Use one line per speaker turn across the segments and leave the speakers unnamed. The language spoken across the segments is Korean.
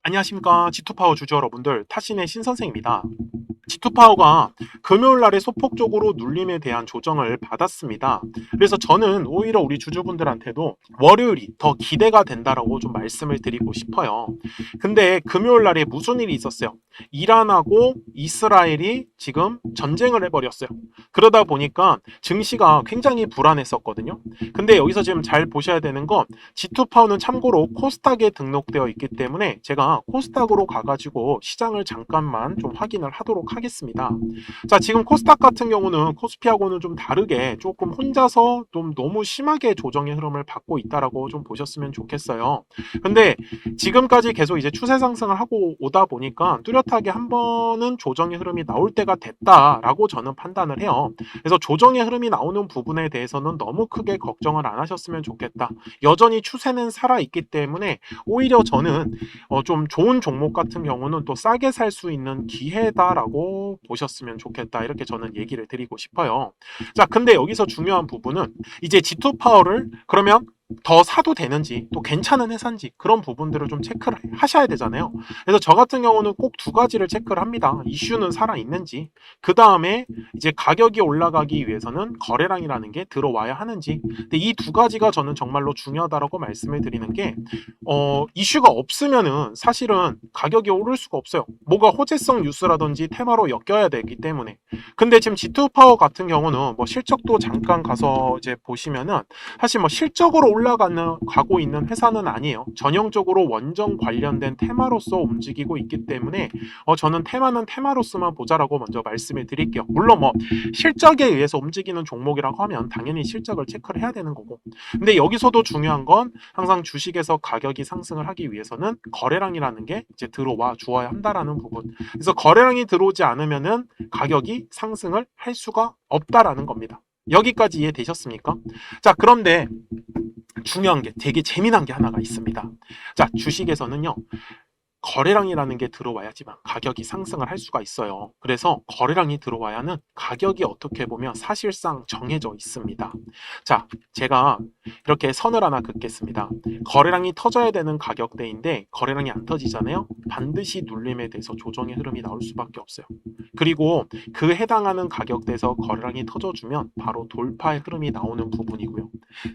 안녕하십니까. G2파워 주주 여러분들, 타신의 신선생입니다. G2파워가 금요일 날에 소폭적으로 눌림에 대한 조정을 받았습니다. 그래서 저는 오히려 우리 주주분들한테도 월요일이 더 기대가 된다라고 좀 말씀을 드리고 싶어요. 근데 금요일 날에 무슨 일이 있었어요? 이란하고 이스라엘이 지금 전쟁을 해버렸어요. 그러다 보니까 증시가 굉장히 불안했었거든요. 근데 여기서 지금 잘 보셔야 되는 건 G2파워는 참고로 코스닥에 등록되어 있기 때문에 제가 코스닥으로 가가지고 시장을 잠깐만 좀 확인을 하도록 하겠습니다. 자, 지금 코스닥 같은 경우는 코스피하고는 좀 다르게 조금 혼자서 좀 너무 심하게 조정의 흐름을 받고 있다라고 좀 보셨으면 좋겠어요. 근데 지금까지 계속 이제 추세 상승을 하고 오다 보니까 뚜렷하게 한 번은 조정의 흐름이 나올 때가 됐다라고 저는 판단을 해요. 그래서 조정의 흐름이 나오는 부분에 대해서는 너무 크게 걱정을 안 하셨으면 좋겠다. 여전히 추세는 살아있기 때문에 오히려 저는 좀 좋은 종목 같은 경우는 또 싸게 살 수 있는 기회다라고 보셨으면 좋겠다. 이렇게 저는 얘기를 드리고 싶어요. 자, 근데 여기서 중요한 부분은 이제 G2 파워를 그러면 더 사도 되는지 또 괜찮은 회사인지 그런 부분들을 좀 체크를 하셔야 되잖아요. 그래서 저 같은 경우는 꼭 두 가지를 체크를 합니다. 이슈는 살아있는지, 그 다음에 이제 가격이 올라가기 위해서는 거래량이라는 게 들어와야 하는지. 근데 이 두 가지가 저는 정말로 중요하다라고 말씀을 드리는 게 이슈가 없으면은 사실은 가격이 오를 수가 없어요. 뭐가 호재성 뉴스라든지 테마로 엮여야 되기 때문에. 근데 지금 G2 파워 같은 경우는 뭐 실적도 잠깐 가서 이제 보시면은 사실 뭐 실적으로 가고 있는 회사는 아니에요. 전형적으로 원전 관련된 테마로서 움직이고 있기 때문에 저는 테마는 테마로서만 보자라고 먼저 말씀을 드릴게요. 물론 뭐 실적에 의해서 움직이는 종목이라고 하면 당연히 실적을 체크를 해야 되는 거고. 근데 여기서도 중요한 건 항상 주식에서 가격이 상승을 하기 위해서는 거래량이라는 게 이제 들어와 주어야 한다라는 부분. 그래서 거래량이 들어오지 않으면은 가격이 상승을 할 수가 없다라는 겁니다. 여기까지 이해되셨습니까? 자, 그런데 중요한 게 되게 재미난 게 하나가 있습니다. 자, 주식에서는요. 거래량이라는 게 들어와야지만 가격이 상승을 할 수가 있어요. 그래서 거래량이 들어와야는 가격이 어떻게 보면 사실상 정해져 있습니다. 자, 제가 이렇게 선을 하나 긋겠습니다. 거래량이 터져야 되는 가격대인데 거래량이 안 터지잖아요. 반드시 눌림에 대해서 조정의 흐름이 나올 수밖에 없어요. 그리고 그 해당하는 가격대에서 거래량이 터져주면 바로 돌파의 흐름이 나오는 부분이고요.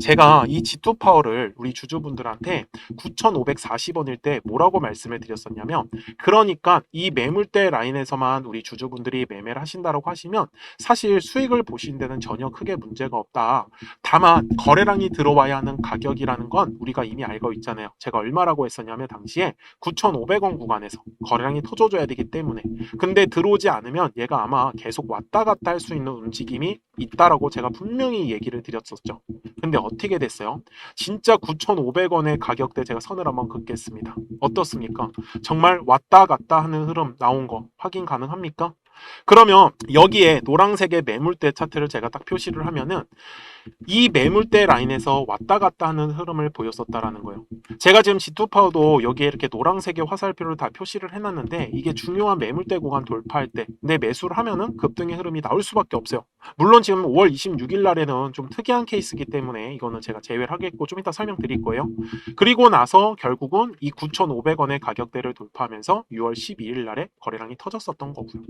제가 이 G2 파워를 우리 주주분들한테 9,540원일 때 뭐라고 말씀을 드렸었냐면, 그러니까 이 매물대 라인에서만 우리 주주분들이 매매를 하신다고 하시면 사실 수익을 보신 데는 전혀 크게 문제가 없다. 다만 거래량이 들어와야 하는 가격이라는 건 우리가 이미 알고 있잖아요. 제가 얼마라고 했었냐면 당시에 9,500원 구간에서 거래량이 터져줘야 되기 때문에. 근데 들어오지 않으면 얘가 아마 계속 왔다 갔다 할 수 있는 움직임이 있다라고 제가 분명히 얘기를 드렸었죠. 근데 어떻게 됐어요? 진짜 9,500원의 가격대 제가 선을 한번 긋겠습니다. 어떻습니까? 정말 왔다 갔다 하는 흐름 나온 거 확인 가능합니까? 그러면 여기에 노란색의 매물대 차트를 제가 딱 표시를 하면은 이 매물대 라인에서 왔다 갔다 하는 흐름을 보였었다라는 거예요. 제가 지금 G2파워도 여기에 이렇게 노란색의 화살표를 다 표시를 해놨는데 이게 중요한 매물대 구간 돌파할 때 내 매수를 하면은 급등의 흐름이 나올 수밖에 없어요. 물론 지금 5월 26일 날에는 좀 특이한 케이스이기 때문에 이거는 제가 제외를 하겠고 좀 이따 설명드릴 거예요. 그리고 나서 결국은 이 9,500원의 가격대를 돌파하면서 6월 12일 날에 거래량이 터졌었던 거고요.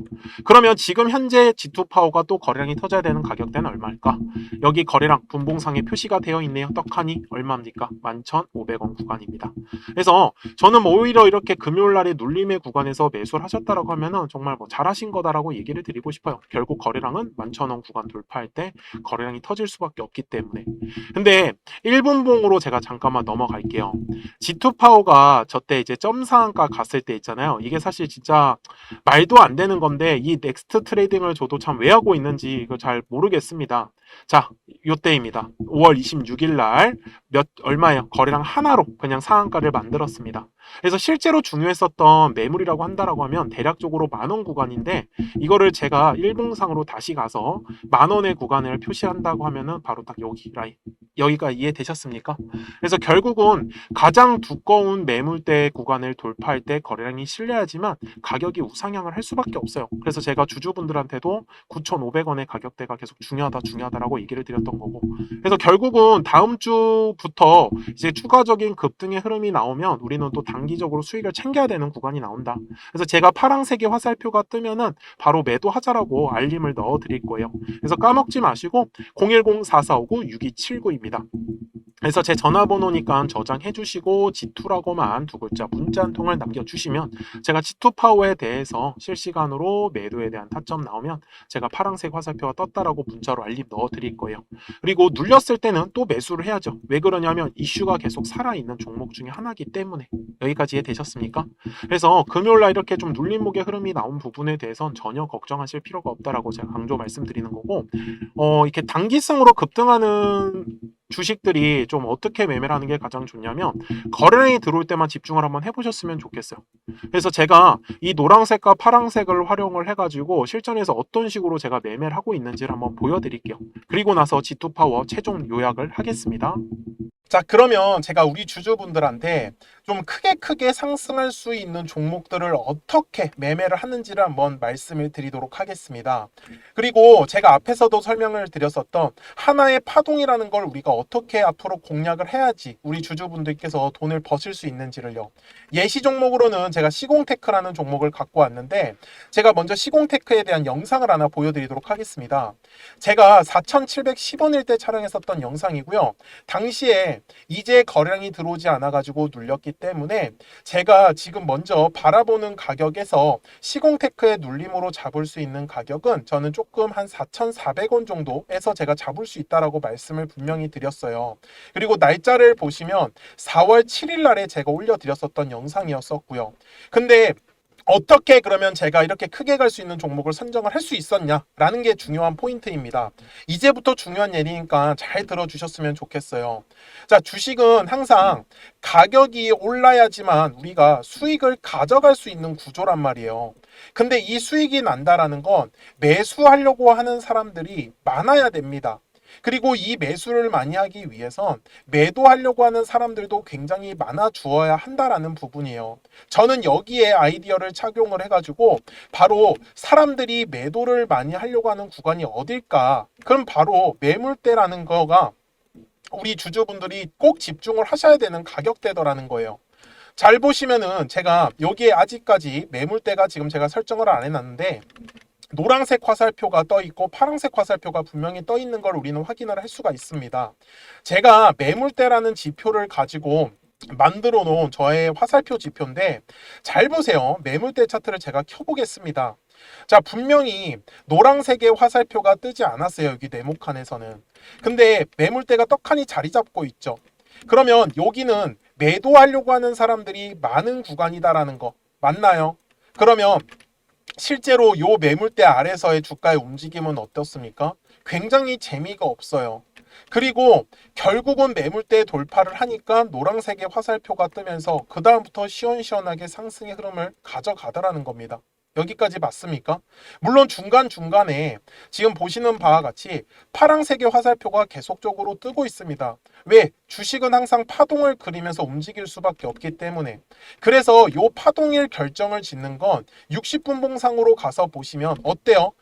그러면 지금 현재 G2파워가 또 거래량이 터져야 되는 가격대는 얼마일까? 여기 거래량 분봉상에 표시가 되어 있네요. 떡하니 얼마입니까? 11,500원 구간입니다. 그래서 저는 뭐 오히려 이렇게 금요일날에 눌림의 구간에서 매수를 하셨다라고 하면은 정말 뭐 잘하신 거다라고 얘기를 드리고 싶어요. 결국 거래량은 11,000원 구간 돌파할 때 거래량이 터질 수밖에 없기 때문에. 근데 1분봉으로 제가 잠깐만 넘어갈게요. G2파워가 저때 이제 점상한가 갔을 때 있잖아요. 이게 사실 진짜 말도 안 되는 건데 이 넥스트 트레이딩을 저도 참 왜 하고 있는지 이거 잘 모르겠습니다. 자, 요때입니다. 5월 26일 날 얼마예요? 거래량 하나로 그냥 상한가를 만들었습니다. 그래서 실제로 중요했었던 매물이라고 한다라고 하면 대략적으로 10,000원 구간인데 이거를 제가 일봉상으로 다시 가서 10,000원의 구간을 표시한다고 하면은 바로 딱 여기 라인. 여기가 이해되셨습니까? 그래서 결국은 가장 두꺼운 매물대 구간을 돌파할 때 거래량이 실려야지만 가격이 우상향을 할 수밖에 없어요. 그래서 제가 주주분들한테도 9,500원의 가격대가 계속 중요하다라고 얘기를 드렸던 거고. 그래서 결국은 다음 주부터 이제 추가적인 급등의 흐름이 나오면 우리는 또 단기적으로 수익을 챙겨야 되는 구간이 나온다. 그래서 제가 파란색의 화살표가 뜨면은 바로 매도하자라고 알림을 넣어 드릴 거예요. 그래서 까먹지 마시고 010-4459-6279입니다. 그래서 제 전화번호니까 저장해 주시고 G2라고만 두 글자 문자 한 통을 남겨주시면 제가 G2 파워에 대해서 실시간으로 매도에 대한 타점 나오면 제가 파란색 화살표가 떴다라고 문자로 알림 넣어 드릴 거예요. 그리고 눌렸을 때는 또 매수를 해야죠. 왜 그러냐면 이슈가 계속 살아있는 종목 중에 하나이기 때문에. 여기까지 이해되셨습니까? 그래서 금요일날 이렇게 좀 눌림목의 흐름이 나온 부분에 대해서는 전혀 걱정하실 필요가 없다라고 제가 강조 말씀드리는 거고, 이렇게 단기성으로 급등하는 주식들이 좀 어떻게 매매를 하는 게 가장 좋냐면 거래량이 들어올 때만 집중을 한번 해보셨으면 좋겠어요. 그래서 제가 이 노란색과 파란색을 활용을 해가지고 실전에서 어떤 식으로 제가 매매를 하고 있는지를 한번 보여드릴게요. 그리고 나서 G2 파워 최종 요약을 하겠습니다. 자, 그러면 제가 우리 주주분들한테 좀 크게 상승할 수 있는 종목들을 어떻게 매매를 하는지를 한번 말씀을 드리도록 하겠습니다. 그리고 제가 앞에서도 설명을 드렸었던 하나의 파동이라는 걸 우리가 어떻게 앞으로 공략을 해야지 우리 주주분들께서 돈을 버실 수 있는지를요. 예시 종목으로는 제가 시공테크라는 종목을 갖고 왔는데 제가 먼저 시공테크에 대한 영상을 하나 보여드리도록 하겠습니다. 제가 4,710원일 때 촬영했었던 영상이고요. 당시에 이제 거래량이 들어오지 않아가지고 눌렸기 때문에 제가 지금 먼저 바라보는 가격에서 시공테크의 눌림으로 잡을 수 있는 가격은 저는 조금 한 4,400원 정도에서 제가 잡을 수 있다라고 말씀을 분명히 드렸어요. 그리고 날짜를 보시면 4월 7일 날에 제가 올려드렸었던 영상이었었고요. 근데 어떻게 그러면 제가 이렇게 크게 갈 수 있는 종목을 선정을 할 수 있었냐라는 게 중요한 포인트입니다. 이제부터 중요한 예리니까 잘 들어주셨으면 좋겠어요. 자, 주식은 항상 가격이 올라야지만 우리가 수익을 가져갈 수 있는 구조란 말이에요. 근데 이 수익이 난다라는 건 매수하려고 하는 사람들이 많아야 됩니다. 그리고 이 매수를 많이 하기 위해선 매도하려고 하는 사람들도 굉장히 많아 주어야 한다라는 부분이에요. 저는 여기에 아이디어를 착용을 해가지고 바로 사람들이 매도를 많이 하려고 하는 구간이 어딜까? 그럼 바로 매물대라는 거가 우리 주주분들이 꼭 집중을 하셔야 되는 가격대더라는 거예요. 잘 보시면은 제가 여기에 아직까지 매물대가 지금 제가 설정을 안 해놨는데 노란색 화살표가 떠 있고 파란색 화살표가 분명히 떠 있는 걸 우리는 확인을 할 수가 있습니다. 제가 매물대라는 지표를 가지고 만들어 놓은 저의 화살표 지표인데 잘 보세요. 매물대 차트를 제가 켜보겠습니다. 자, 분명히 노란색의 화살표가 뜨지 않았어요. 여기 네모칸에서는. 근데 매물대가 떡하니 자리 잡고 있죠. 그러면 여기는 매도하려고 하는 사람들이 많은 구간이다라는 거 맞나요? 그러면 실제로 요 매물대 아래서의 주가의 움직임은 어떻습니까? 굉장히 재미가 없어요. 그리고 결국은 매물대 돌파를 하니까 노란색의 화살표가 뜨면서 그 다음부터 시원시원하게 상승의 흐름을 가져가더라는 겁니다. 여기까지 맞습니까? 물론 중간중간에 지금 보시는 바와 같이 파란색의 화살표가 계속적으로 뜨고 있습니다. 왜? 주식은 항상 파동을 그리면서 움직일 수밖에 없기 때문에. 그래서 요 파동일 결정을 짓는 건 60분 봉상으로 가서 보시면 어때요?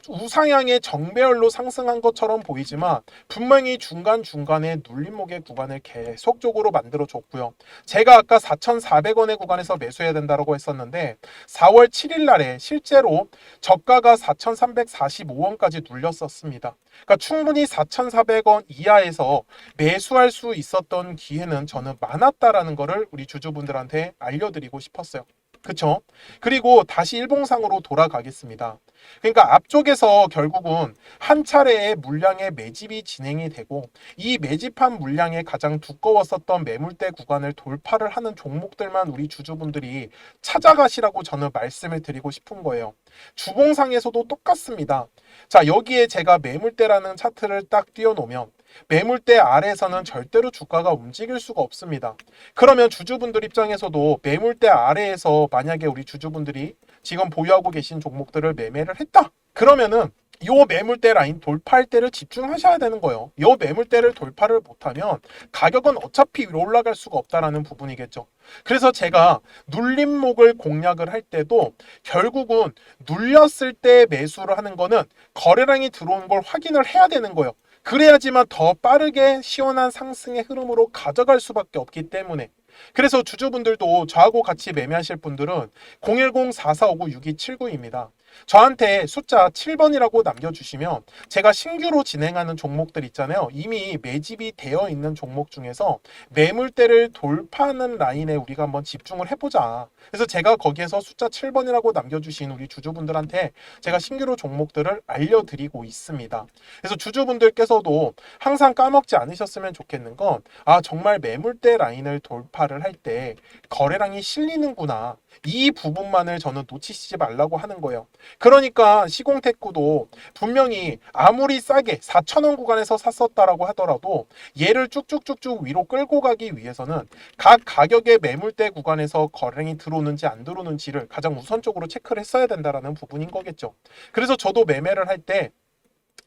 우상향의 정배열로 상승한 것처럼 보이지만 분명히 중간중간에 눌림목의 구간을 계속적으로 만들어 줬고요. 제가 아까 4,400원의 구간에서 매수해야 된다고 했었는데 4월 7일 날에 실제로 저가가 4,345원까지 눌렸었습니다. 그러니까 충분히 4,400원 이하에서 매수할 수 있었던 기회는 저는 많았다라는 거를 우리 주주분들한테 알려드리고 싶었어요. 그쵸? 그리고 다시 일봉상으로 돌아가겠습니다. 그러니까 앞쪽에서 결국은 한 차례의 물량의 매집이 진행이 되고 이 매집한 물량의 가장 두꺼웠었던 매물대 구간을 돌파를 하는 종목들만 우리 주주분들이 찾아가시라고 저는 말씀을 드리고 싶은 거예요. 주봉상에서도 똑같습니다. 자, 여기에 제가 매물대라는 차트를 딱 띄워놓으면 매물대 아래에서는 절대로 주가가 움직일 수가 없습니다. 그러면 주주분들 입장에서도 매물대 아래에서 만약에 우리 주주분들이 지금 보유하고 계신 종목들을 매매를 했다. 그러면은 요 매물대 라인 돌파할 때를 집중하셔야 되는 거예요. 요 매물대를 돌파를 못하면 가격은 어차피 위로 올라갈 수가 없다라는 부분이겠죠. 그래서 제가 눌림목을 공략을 할 때도 결국은 눌렸을 때 매수를 하는 거는 거래량이 들어온 걸 확인을 해야 되는 거예요. 그래야지만 더 빠르게 시원한 상승의 흐름으로 가져갈 수밖에 없기 때문에, 그래서 주주분들도 저하고 같이 매매하실 분들은 010-4459-6279입니다. 저한테 숫자 7번이라고 남겨주시면 제가 신규로 진행하는 종목들 있잖아요. 이미 매집이 되어 있는 종목 중에서 매물대를 돌파하는 라인에 우리가 한번 집중을 해보자. 그래서 제가 거기에서 숫자 7번이라고 남겨주신 우리 주주분들한테 제가 신규로 종목들을 알려드리고 있습니다. 그래서 주주분들께서도 항상 까먹지 않으셨으면 좋겠는 건, 정말 매물대 라인을 돌파를 할 때 거래량이 실리는구나, 이 부분만을 저는 놓치시지 말라고 하는 거예요. 그러니까 시공테크도 분명히 아무리 싸게 4,000원 구간에서 샀었다라고 하더라도 얘를 쭉쭉쭉쭉 위로 끌고 가기 위해서는 각 가격의 매물대 구간에서 거래량이 들어오는지 안 들어오는지를 가장 우선적으로 체크를 했어야 된다는 부분인 거겠죠. 그래서 저도 매매를 할 때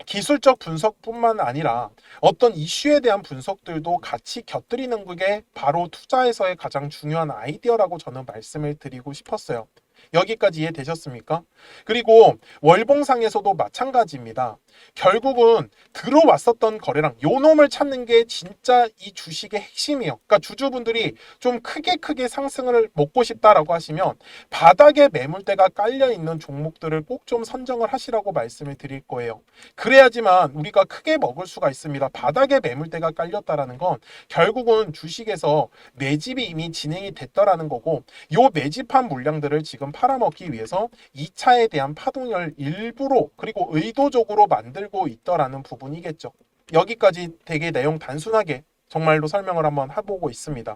기술적 분석뿐만 아니라 어떤 이슈에 대한 분석들도 같이 곁들이는 게 바로 투자에서의 가장 중요한 아이디어라고 저는 말씀을 드리고 싶었어요. 여기까지 이해되셨습니까? 그리고 월봉상에서도 마찬가지입니다. 결국은 들어왔었던 거래량, 요 놈을 찾는 게 진짜 이 주식의 핵심이에요. 그러니까 주주분들이 좀 크게 상승을 먹고 싶다라고 하시면 바닥에 매물대가 깔려 있는 종목들을 꼭 좀 선정을 하시라고 말씀을 드릴 거예요. 그래야지만 우리가 크게 먹을 수가 있습니다. 바닥에 매물대가 깔렸다라는 건 결국은 주식에서 매집이 이미 진행이 됐다라는 거고, 요 매집한 물량들을 지금 팔아먹기 위해서 2차에 대한 파동을 일부러 그리고 의도적으로 만들고 있더라는 부분이겠죠. 여기까지 되게 내용 단순하게 정말로 설명을 한번 해보고 있습니다.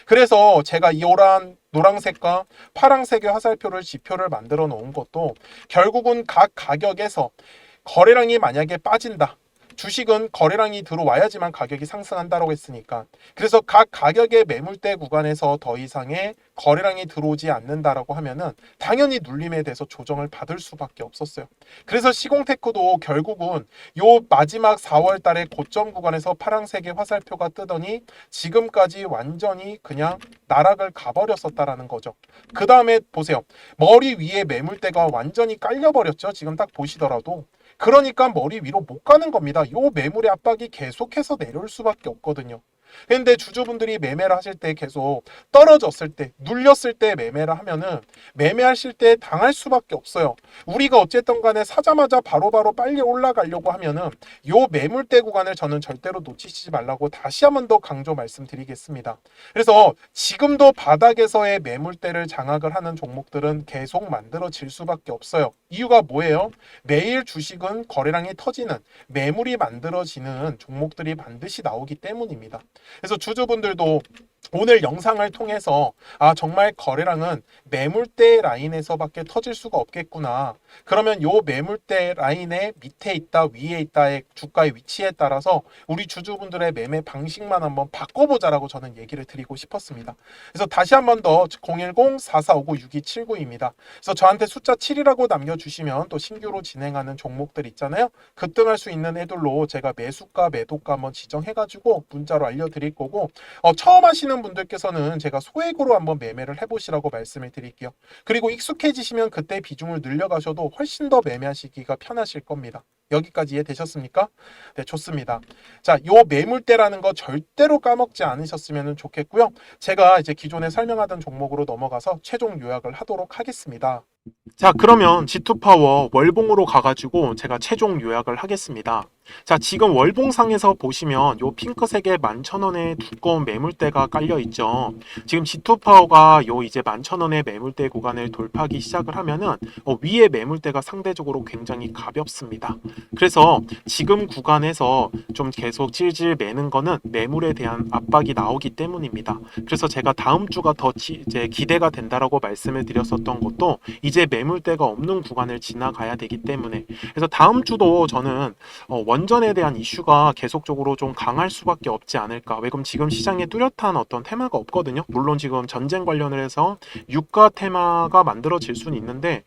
그래서 제가 이 노란색과 파란색의 화살표를 지표를 만들어 놓은 것도 결국은 각 가격에서 거래량이 만약에 빠진다, 주식은 거래량이 들어와야지만 가격이 상승한다고 했으니까, 그래서 각 가격의 매물대 구간에서 더 이상의 거래량이 들어오지 않는다라고 하면은 당연히 눌림에 대해서 조정을 받을 수밖에 없었어요. 그래서 시공테크도 결국은 요 마지막 4월 달에 고점 구간에서 파란색의 화살표가 뜨더니 지금까지 완전히 그냥 나락을 가버렸었다라는 거죠. 그 다음에 보세요. 머리 위에 매물대가 완전히 깔려버렸죠. 지금 딱 보시더라도. 그러니까 머리 위로 못 가는 겁니다. 요 매물의 압박이 계속해서 내려올 수밖에 없거든요. 근데 주주분들이 매매를 하실 때 계속 떨어졌을 때, 눌렸을 때 매매를 하면은 매매하실 때 당할 수밖에 없어요. 우리가 어쨌든 간에 사자마자 바로바로 빨리 올라가려고 하면은 요 매물대 구간을 저는 절대로 놓치시지 말라고 다시 한 번 더 강조 말씀드리겠습니다. 그래서 지금도 바닥에서의 매물대를 장악을 하는 종목들은 계속 만들어질 수밖에 없어요. 이유가 뭐예요? 매일 주식은 거래량이 터지는, 매물이 만들어지는 종목들이 반드시 나오기 때문입니다. 그래서 주주분들도 오늘 영상을 통해서 정말 거래량은 매물대 라인에서밖에 터질 수가 없겠구나. 그러면 요 매물대 라인의 밑에 있다 위에 있다의 주가의 위치에 따라서 우리 주주분들의 매매 방식만 한번 바꿔보자라고 저는 얘기를 드리고 싶었습니다. 그래서 다시 한 번 더 010-4459-6279입니다. 그래서 저한테 숫자 7이라고 남겨주시면 또 신규로 진행하는 종목들 있잖아요. 급등할 수 있는 애들로 제가 매수가 매도가 한번 지정해가지고 문자로 알려드릴 거고, 처음 하시는 분들께서는 제가 소액으로 한번 매매를 해보시라고 말씀을 드릴게요. 그리고 익숙해지시면 그때 비중을 늘려가셔도 훨씬 더 매매하시기가 편하실 겁니다. 여기까지 이해되셨습니까? 네, 좋습니다. 자, 요 매물대라는 거 절대로 까먹지 않으셨으면 좋겠고요. 제가 이제 기존에 설명하던 종목으로 넘어가서 최종 요약을 하도록 하겠습니다. 자, 그러면 G2파워 월봉으로 가가지고 제가 최종 요약을 하겠습니다. 자, 지금 월봉상에서 보시면 요 핑크색의 11,000원의 두꺼운 매물대가 깔려 있죠. 지금 G2파워가 요 이제 11,000원의 매물대 구간을 돌파하기 시작을 하면은 위에 매물대가 상대적으로 굉장히 가볍습니다. 그래서 지금 구간에서 좀 계속 질질 매는 거는 매물에 대한 압박이 나오기 때문입니다. 그래서 제가 다음 주가 더 이제 기대가 된다라고 말씀을 드렸었던 것도 이제 매물대가 없는 구간을 지나가야 되기 때문에, 그래서 다음 주도 저는 원전에 대한 이슈가 계속적으로 좀 강할 수밖에 없지 않을까. 왜 그럼 지금 시장에 뚜렷한 어떤 테마가 없거든요. 물론 지금 전쟁 관련을 해서 유가 테마가 만들어질 수는 있는데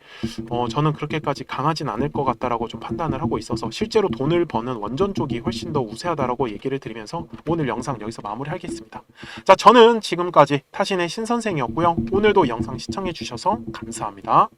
저는 그렇게까지 강하진 않을 것 같다라고 좀 판단을 하고 있어서 실제로 돈을 버는 원전 쪽이 훨씬 더 우세하다라고 얘기를 드리면서 오늘 영상 여기서 마무리하겠습니다. 자, 저는 지금까지 타신의 신선생이었고요. 오늘도 영상 시청해 주셔서 감사합니다.